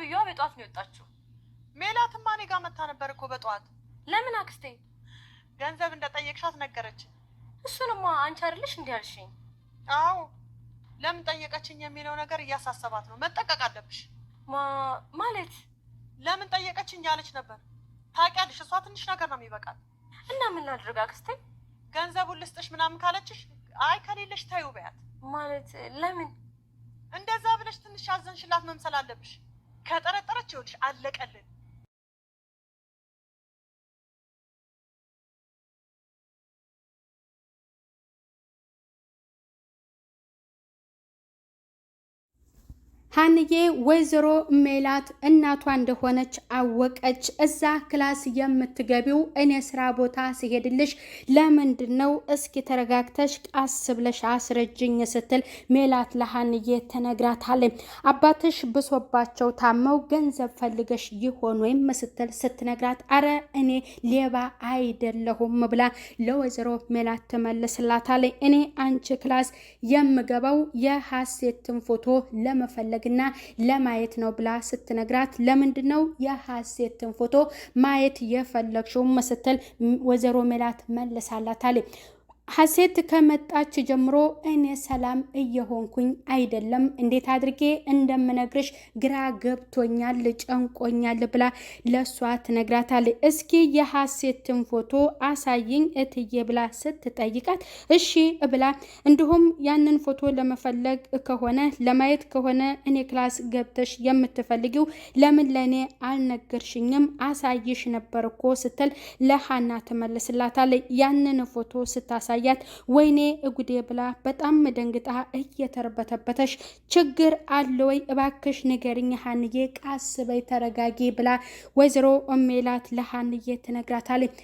ተብዬዋ በጧት ነው የወጣችው። ሜላትማ እኔ ጋር መታ ነበር እኮ በጧት። ለምን አክስቴ? ገንዘብ እንደጠየቅሻት ነገረች። እሱንማ አንቺ አይደለሽ እንዴ ያልሽኝ? አዎ ለምን ጠየቀችኝ የሚለው ነገር እያሳሰባት ነው። መጠቀቅ አለብሽ። ማለት ለምን ጠየቀችኝ ያለች ነበር። ታውቂያለሽ እሷ ትንሽ ነገር ነው የሚበቃል። እና ምን ላድርግ አክስቴ? ገንዘቡን ልስጥሽ ምናምን ካለችሽ አይ ከሌለሽ ታዩ በያት። ማለት ለምን እንደዛ ብለሽ ትንሽ አዘንሽላት መምሰል አለብሽ። ከጠረጠረች ይኸውልሽ አለቀልን። ሀንዬ ወይዘሮ ሜላት እናቷ እንደሆነች አወቀች። እዛ ክላስ የምትገቢው እኔ ስራ ቦታ ሲሄድልሽ ለምንድን ነው? እስኪ ተረጋግተሽ ቃስ ብለሽ አስረጅኝ ስትል ሜላት ለሀንዬ ተነግራታለች። አባትሽ ብሶባቸው ታመው ገንዘብ ፈልገሽ ይሆን ወይም ስትል ስትነግራት አረ እኔ ሌባ አይደለሁም ብላ ለወይዘሮ ሜላት ትመልስላታለች። እኔ አንቺ ክላስ የምገባው የሀሴትን ፎቶ ለመፈለግ እና ለማየት ነው ብላ ስትነግራት ለምንድነው የሀሴትን ፎቶ ማየት የፈለግሽው ስትል ወይዘሮ ሜላት መልሳላታለች። ሀሴት ከመጣች ጀምሮ እኔ ሰላም እየሆንኩኝ አይደለም፣ እንዴት አድርጌ እንደምነግርሽ ግራ ገብቶኛል፣ ጨንቆኛል ብላ ለሷ ትነግራታለች። እስኪ የሀሴትን ፎቶ አሳይኝ እትዬ ብላ ስትጠይቃት እሺ ብላ እንዲሁም ያንን ፎቶ ለመፈለግ ከሆነ ለማየት ከሆነ እኔ ክላስ ገብተሽ የምትፈልጊው ለምን ለኔ አልነገርሽኝም? አሳይሽ ነበር እኮ ስትል ለሀና ትመልስላታለች። ያንን ፎቶ ስታሳይ ወይኔ እጉዴ ብላ በጣም ደንግጣ እየተርበተበተሽ ችግር አለ ወይ እባክሽ ንገሪኝ ሀንዬ፣ ቃስ በይ ተረጋጊ ብላ ወይዘሮ ሜላት ለሀንዬ ትነግራታለች።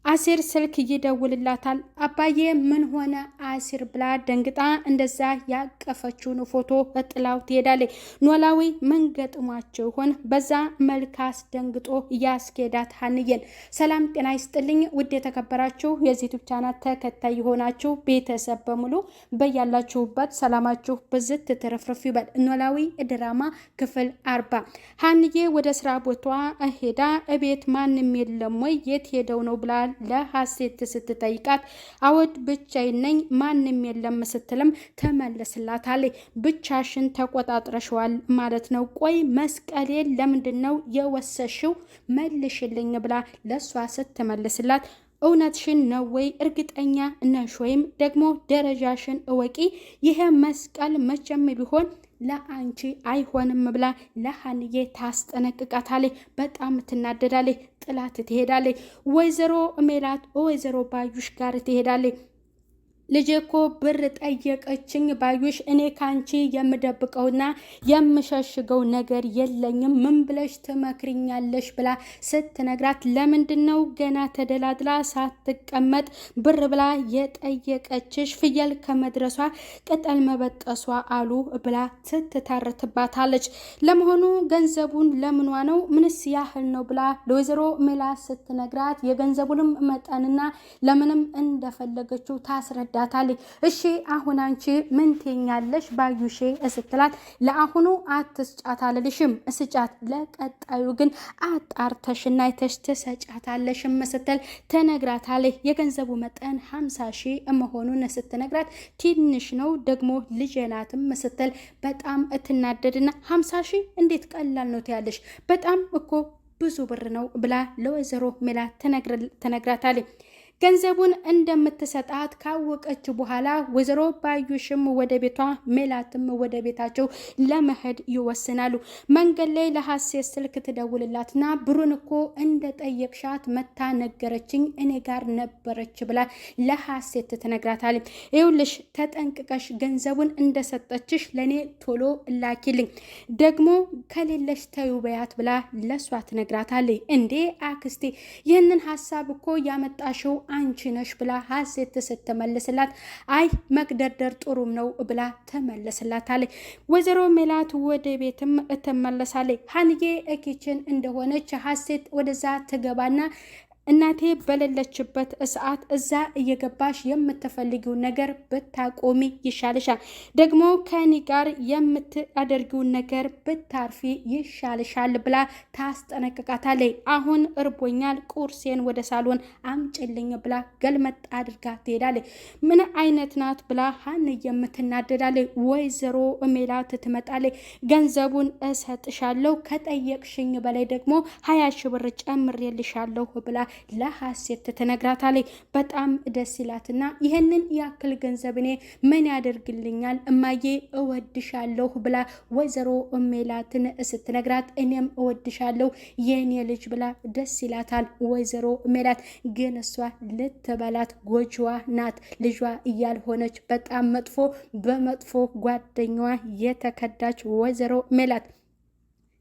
አሲር ስልክ ይደውልላታል። አባዬ ምን ሆነ አሲር ብላ ደንግጣ እንደዛ ያቀፈችውን ፎቶ ጥላው ትሄዳለች። ኖላዊ ምን ገጥሟቸው ይሆን? በዛ መልካስ ደንግጦ ያስኬዳት ሀንዬን። ሰላም ጤና ይስጥልኝ ውድ የተከበራችሁ የዚህ ዩቲዩብ ቻናል ተከታይ የሆናችሁ ቤተሰብ በሙሉ በያላችሁበት ሰላማችሁ ብዝት ትርፍርፍ ይበል። ኖላዊ ድራማ ክፍል 40 ሀንዬ ወደ ስራ ቦታዋ ሄዳ እቤት ማንም የለም ወይ የት ሄደው ነው ብላ ለሀሴት ስትጠይቃት አወድ ብቻዬን ነኝ ማንም የለም ስትልም ተመለስላታለች። ብቻሽን ተቆጣጥረሽዋል ማለት ነው? ቆይ መስቀሌን ለምንድን ነው የወሰሽው? መልሽልኝ ብላ ለሷ ስትመልስላት እውነትሽን ነው ወይ? እርግጠኛ ነሽ ወይም ደግሞ ደረጃሽን እወቂ። ይሄ መስቀል መቼም ቢሆን ለአንቺ አይሆንም ብላ ለሀንዬ ታስጠነቅቃታለች። በጣም ትናደዳለች። ጥላት ትሄዳለች። ወይዘሮ ሜላት ወይዘሮ ባዩሽ ጋር ትሄዳለች። ልጄ እኮ ብር ጠየቀችኝ ባዩሽ፣ እኔ ካንቺ የምደብቀውና የምሸሽገው ነገር የለኝም፣ ምን ብለሽ ትመክሪኛለሽ ብላ ስትነግራት ለምንድን ነው ገና ተደላድላ ሳትቀመጥ ብር ብላ የጠየቀችሽ? ፍየል ከመድረሷ ቅጠል መበጠሷ አሉ ብላ ስትታረትባታለች። ለመሆኑ ገንዘቡን ለምኗ ነው? ምንስ ያህል ነው ብላ ለወይዘሮ ሜላት ስትነግራት የገንዘቡንም መጠንና ለምንም እንደፈለገችው ታስረዳ ዳታሊ እሺ አሁን አንቺ ምን ትኛለሽ ባዩሼ ስትላት ለአሁኑ አትስጫታለሽም፣ እስጫት ለቀጣዩ ግን አጣርተሽና አይተሽ ትሰጫታለሽ ስትል ተነግራታለች። የገንዘቡ መጠን 50,000 መሆኑን ስትነግራት ትንሽ ነው ደግሞ ልጅ ናትም ስትል በጣም እትናደድና 50,000 እንዴት ቀላል ነው ትያለሽ? በጣም እኮ ብዙ ብር ነው ብላ ለወይዘሮ ሜላት ተነግራታለች። ገንዘቡን እንደምትሰጣት ካወቀች በኋላ ወይዘሮ ባዩሽም ወደ ቤቷ ሜላትም ወደ ቤታቸው ለመሄድ ይወስናሉ። መንገድ ላይ ለሀሴት ስልክ ትደውልላትና ብሩን እኮ እንደጠየቅሻት መታ ነገረችኝ፣ እኔ ጋር ነበረች ብላ ለሀሴት ትነግራታለች። ይኸውልሽ ተጠንቅቀሽ ገንዘቡን እንደሰጠችሽ ለኔ ቶሎ ላኪልኝ፣ ደግሞ ከሌለሽ ተዩ በያት ብላ ለሷ ትነግራታለች። እንዴ አክስቴ ይህንን ሀሳብ እኮ ያመጣሽው አንቺ ነሽ ብላ ሀሴት ስትመልስላት አይ መግደርደር ጥሩም ነው ብላ ተመለስላታለች። ወይዘሮ ሜላት ወደ ቤትም ትመለሳለች። ሀንዬ ኪችን እንደሆነች ሀሴት ወደዛ ትገባና እናቴ በሌለችበት ሰዓት እዛ እየገባሽ የምትፈልጊውን ነገር ብታቆሚ ይሻልሻል። ደግሞ ከኔ ጋር የምታደርጊውን ነገር ብታርፊ ይሻልሻል ብላ ታስጠነቅቃታለች። አሁን እርቦኛል፣ ቁርሴን ወደ ሳሎን አምጭልኝ ብላ ገልመጥ አድርጋ ትሄዳለች። ምን አይነት ናት ብላ ሀንዬ የምትናደዳለች። ወይዘሮ ሜላት ትመጣለች። ገንዘቡን እሰጥሻለሁ ከጠየቅሽኝ በላይ ደግሞ 20 ሺህ ብር ጨምሬልሻለሁ ብላ ለሀሴት ትነግራታለች። በጣም ደስ ይላትና ይህንን ያክል ገንዘብ እኔ ምን ያደርግልኛል እማዬ እወድሻለሁ ብላ ወይዘሮ ሜላትን ስትነግራት እኔም እወድሻለሁ የኔ ልጅ ብላ ደስ ይላታል። ወይዘሮ ሜላት ግን እሷ ልትበላት ጎጆዋ ናት። ልጇ እያልሆነች በጣም መጥፎ በመጥፎ ጓደኛዋ የተከዳች ወይዘሮ ሜላት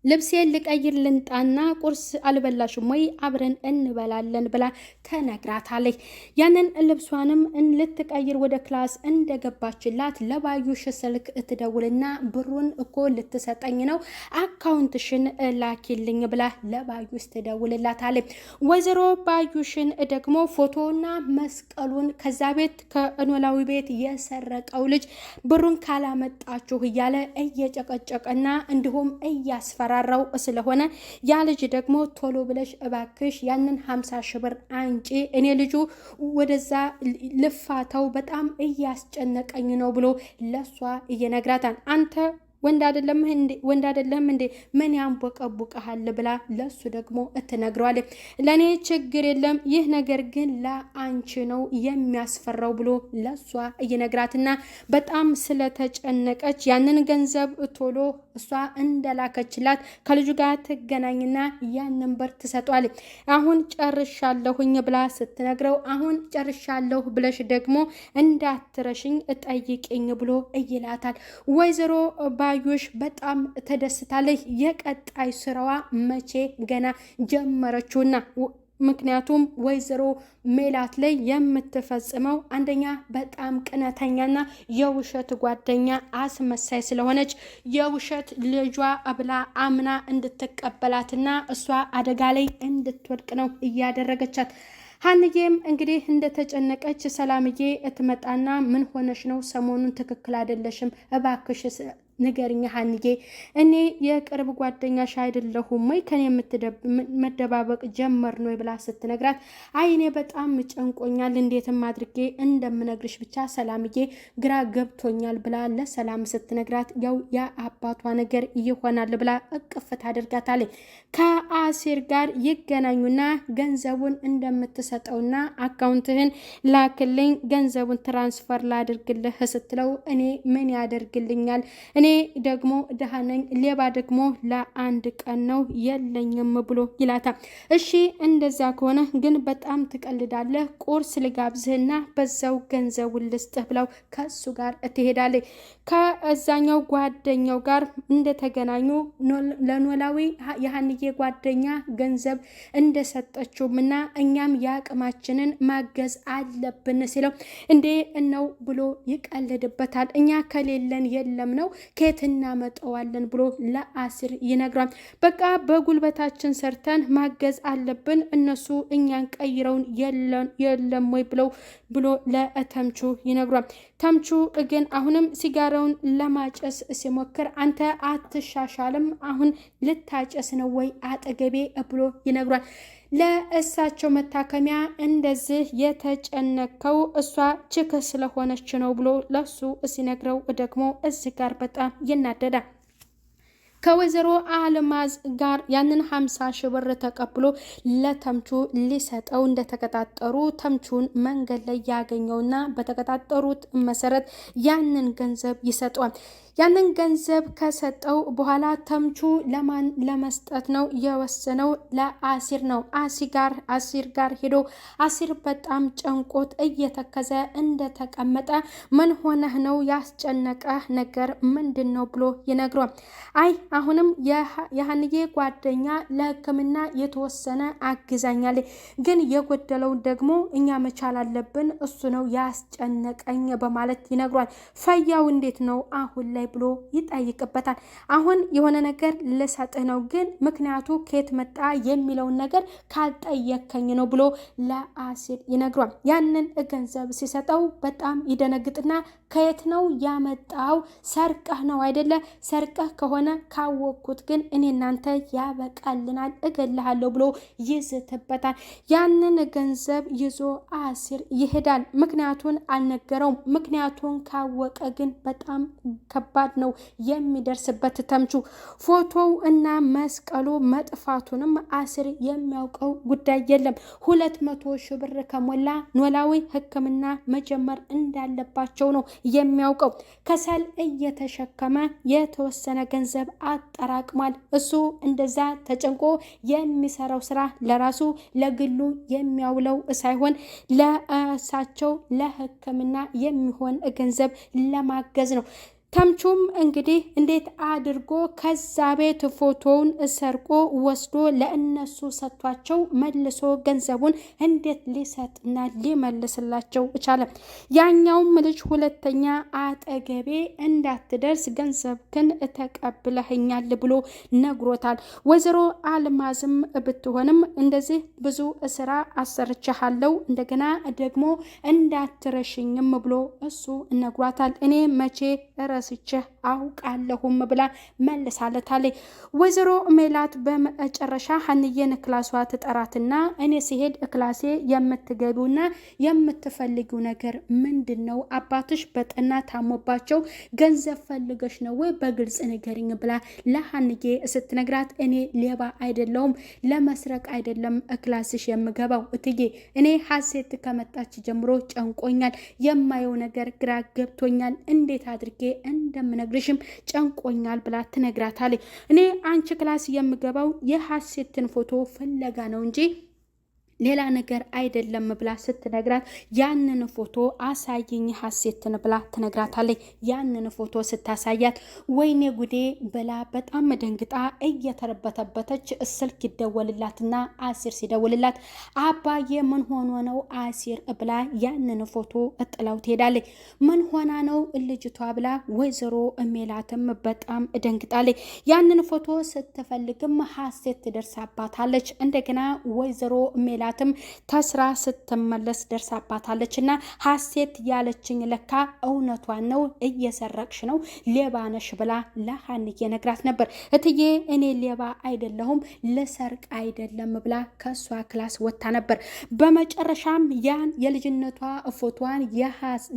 ልብሴን ልቀይር ልንጣና ቁርስ አልበላሽም ወይ አብረን እንበላለን ብላ ተነግራታለች። ያንን ልብሷንም ልትቀይር ወደ ክላስ እንደገባችላት ለባዩሽ ስልክ ትደውልና ብሩን እኮ ልትሰጠኝ ነው አካውንትሽን ላኪልኝ ብላ ለባዩሽ ትደውልላታለች። ወይዘሮ ባዩሽን ደግሞ ፎቶና መስቀሉን ከዛ ቤት ከኖላዊ ቤት የሰረቀው ልጅ ብሩን ካላመጣችሁ እያለ እየጨቀጨቀና እንዲሁም እያስፈራራው ስለሆነ ያ ልጅ ደግሞ ቶሎ ብለሽ እባክሽ ያንን 50 ሺህ ብር አንጪ እኔ ልጁ ወደዛ ልፋተው በጣም እያስጨነቀኝ ነው ብሎ ለሷ እየነግራታል። አንተ ወንድ አይደለም እንዴ ምን ያንቦቀቡቀሃል ብላ ለሱ ደግሞ እትነግረዋለች። ለኔ ችግር የለም ይህ ነገር ግን ለአንቺ ነው የሚያስፈራው ብሎ ለሷ እየነግራትና በጣም ስለተጨነቀች ያንን ገንዘብ ቶሎ እሷ እንደላከችላት ከልጁ ጋር ትገናኝና ያንን ብር ትሰጧለች። አሁን ጨርሻለሁኝ ብላ ስትነግረው አሁን ጨርሻለሁ ብለሽ ደግሞ እንዳትረሽኝ ጠይቂኝ ብሎ ይላታል። ወይዘሮ ባዩሽ በጣም ተደስታለች። የቀጣይ ስራዋ መቼ ገና ጀመረችውና ምክንያቱም ወይዘሮ ሜላት ላይ የምትፈጽመው አንደኛ በጣም ቅነተኛና የውሸት ጓደኛ አስመሳይ ስለሆነች የውሸት ልጇ ብላ አምና እንድትቀበላትና እሷ አደጋ ላይ እንድትወድቅ ነው እያደረገቻት። ሀንዬም እንግዲህ እንደተጨነቀች ሰላምዬ እትመጣና ምን ሆነሽ ነው? ሰሞኑን ትክክል አይደለሽም፣ እባክሽ ንገሪኝ ሀንዬ፣ እኔ የቅርብ ጓደኛሽ አይደለሁም ወይ? ከኔ መደባበቅ ጀመር ነው ብላ ስትነግራት አይ እኔ በጣም ጨንቆኛል፣ እንዴትም አድርጌ እንደምነግርሽ ብቻ ሰላምዬ ግራ ገብቶኛል ብላ ለሰላም ስትነግራት ያው የአባቷ ነገር ይሆናል ብላ እቅፍ ታደርጋታለች። ከአሲር ጋር ይገናኙና ገንዘቡን እንደምትሰጠውና አካውንትህን ላክልኝ ገንዘቡን ትራንስፈር ላድርግልህ ስትለው እኔ ምን ያደርግልኛል እኔ ደግሞ ደሃ ነኝ፣ ሌባ ደግሞ ለአንድ ቀን ነው የለኝም ብሎ ይላታል። እሺ እንደዛ ከሆነ ግን በጣም ትቀልዳለህ፣ ቁርስ ልጋብዝህና በዛው ገንዘቡን ልስጥህ ብለው ከሱ ጋር ትሄዳለች። ከዛኛው ጓደኛው ጋር እንደተገናኙ ለኖላዊ የሀንዬ ጓደኛ ገንዘብ እንደሰጠችውምና እኛም የአቅማችንን ማገዝ አለብን ሲለው እንዴ ነው ብሎ ይቀልድበታል። እኛ ከሌለን የለም ነው ከየት እናመጣዋለን ብሎ ለአሲር ይነግራል። በቃ በጉልበታችን ሰርተን ማገዝ አለብን፣ እነሱ እኛን ቀይረውን የለም ወይ ብሎ ለተምቹ ይነግራል። ተምቹ ግን አሁንም ሲጋራውን ለማጨስ ሲሞክር አንተ አትሻሻልም፣ አሁን ልታጨስ ነው ወይ አጠገቤ ብሎ ይነግራል። ለእሳቸው መታከሚያ እንደዚህ የተጨነቀው እሷ ችክ ስለሆነች ነው ብሎ ለሱ ሲነግረው ደግሞ እዚህ ጋር በጣም ይናደዳል። ከወይዘሮ አልማዝ ጋር ያንን 50 ሺህ ብር ተቀብሎ ለተምቹ ሊሰጠው እንደተቀጣጠሩ ተምቹን መንገድ ላይ ያገኘውና በተቀጣጠሩት መሰረት ያንን ገንዘብ ይሰጠዋል። ያንን ገንዘብ ከሰጠው በኋላ ተምቹ ለማን ለመስጠት ነው የወሰነው? ለአሲር ነው። አሲር ጋር ሄዶ አሲር በጣም ጨንቆት እየተከዘ እንደተቀመጠ ምን ሆነህ ነው? ያስጨነቀህ ነገር ምንድን ነው ብሎ ይነግሯል። አይ አሁንም የሀንዬ ጓደኛ ለሕክምና የተወሰነ አግዛኛል፣ ግን የጎደለው ደግሞ እኛ መቻል አለብን፣ እሱ ነው ያስጨነቀኝ በማለት ይነግሯል። ፈያው እንዴት ነው አሁን ላይ ብሎ ይጠይቅበታል። አሁን የሆነ ነገር ልሰጥህ ነው ግን ምክንያቱ ከየት መጣ የሚለውን ነገር ካልጠየከኝ ነው ብሎ ለአሲር ይነግሯል። ያንን ገንዘብ ሲሰጠው በጣም ይደነግጥና ከየት ነው ያመጣው? ሰርቀህ ነው አይደለ? ሰርቀህ ከሆነ ካወቅኩት ግን እኔ እናንተ ያበቃልናል፣ እገልሃለሁ ብሎ ይዝትበታል። ያንን ገንዘብ ይዞ አሲር ይሄዳል። ምክንያቱን አልነገረውም። ምክንያቱን ካወቀ ግን በጣም ከባድ ነው የሚደርስበት። ተምቹ ፎቶው እና መስቀሉ መጥፋቱንም አሲር የሚያውቀው ጉዳይ የለም። 200 ሺህ ብር ከሞላ ኖላዊ ሕክምና መጀመር እንዳለባቸው ነው የሚያውቀው። ከሰል እየተሸከመ የተወሰነ ገንዘብ አጠራቅሟል። እሱ እንደዛ ተጨንቆ የሚሰራው ስራ ለራሱ ለግሉ የሚያውለው ሳይሆን ለእሳቸው ለሕክምና የሚሆን ገንዘብ ለማገዝ ነው። ተምቹም እንግዲህ እንዴት አድርጎ ከዛ ቤት ፎቶውን ሰርቆ ወስዶ ለእነሱ ሰጥቷቸው መልሶ ገንዘቡን እንዴት ሊሰጥና ሊመልስላቸው ቻለ? ያኛውም ልጅ ሁለተኛ አጠገቤ እንዳትደርስ ገንዘብክን ተቀብለህኛል ብሎ ነግሮታል። ወይዘሮ አልማዝም ብትሆንም እንደዚህ ብዙ ስራ አሰርቻለሁ እንደገና ደግሞ እንዳትረሽኝም ብሎ እሱ ነግሯታል። እኔ መቼ ረስቼ አውቃለሁም ብላ መልሳለታለች። ወይዘሮ ሜላት በመጨረሻ ሀንዬን ክላሷ ትጠራትና እኔ ሲሄድ ክላሴ የምትገቢውና የምትፈልጊው ነገር ምንድን ነው? አባትሽ በጠና ታሞባቸው ገንዘብ ፈልገሽ ነው ወይ? በግልጽ ንገሪኝ ብላ ለሀንዬ ስትነግራት እኔ ሌባ አይደለሁም፣ ለመስረቅ አይደለም ክላስሽ የምገባው እትዬ፣ እኔ ሀሴት ከመጣች ጀምሮ ጨንቆኛል፣ የማየው ነገር ግራ ገብቶኛል፣ እንዴት አድርጌ እንደምነግርሽም ጨንቆኛል ብላ ትነግራታለች። እኔ አንቺ ክላስ የምገባው የሀሴትን ፎቶ ፍለጋ ነው እንጂ ሌላ ነገር አይደለም ብላ ስትነግራት ያንን ፎቶ አሳይኝ ሀሴትን ብላ ትነግራታለች። ያንን ፎቶ ስታሳያት ወይኔ ጉዴ ብላ በጣም ደንግጣ እየተረበተበተች ስልክ ይደወልላትና አሲር ሲደውልላት አባዬ ምን ሆኖ ነው አሲር ብላ ያንን ፎቶ ጥላው ትሄዳለች። ምን ሆና ነው ልጅቷ ብላ ወይዘሮ ሜላትም በጣም ደንግጣለች። ያንን ፎቶ ስትፈልግም ሀሴት ትደርሳባታለች። እንደገና ወይዘሮ ሜላ ተስራ ስትመለስ ደርሳባታለች እና ሀሴት ያለችኝ ለካ እውነቷን ነው፣ እየሰረቅሽ ነው፣ ሌባ ነሽ ብላ ለሀንዬ ነግራት ነበር። እትዬ እኔ ሌባ አይደለሁም ልሰርቅ አይደለም ብላ ከሷ ክላስ ወጥታ ነበር። በመጨረሻም ያን የልጅነቷ ፎቶዋን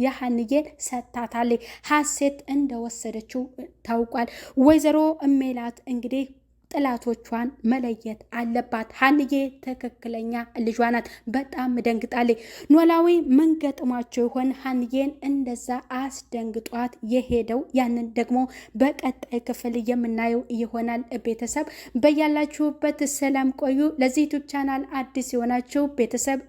የሀንዬ ሰጥታታለች። ሀሴት እንደወሰደችው ታውቋል። ወይዘሮ ሜላት እንግዲህ ጥላቶቿን መለየት አለባት። ሀንዬ ትክክለኛ ልጇ ናት። በጣም ደንግጣለች። ኖላዊ ምን ገጥሟቸው ይሆን ሀንዬን እንደዛ አስደንግጧት የሄደው? ያንን ደግሞ በቀጣይ ክፍል የምናየው ይሆናል። ቤተሰብ በያላችሁበት ሰላም ቆዩ። ለዚህ ዩቲዩብ ቻናል አዲስ የሆናችሁ ቤተሰብ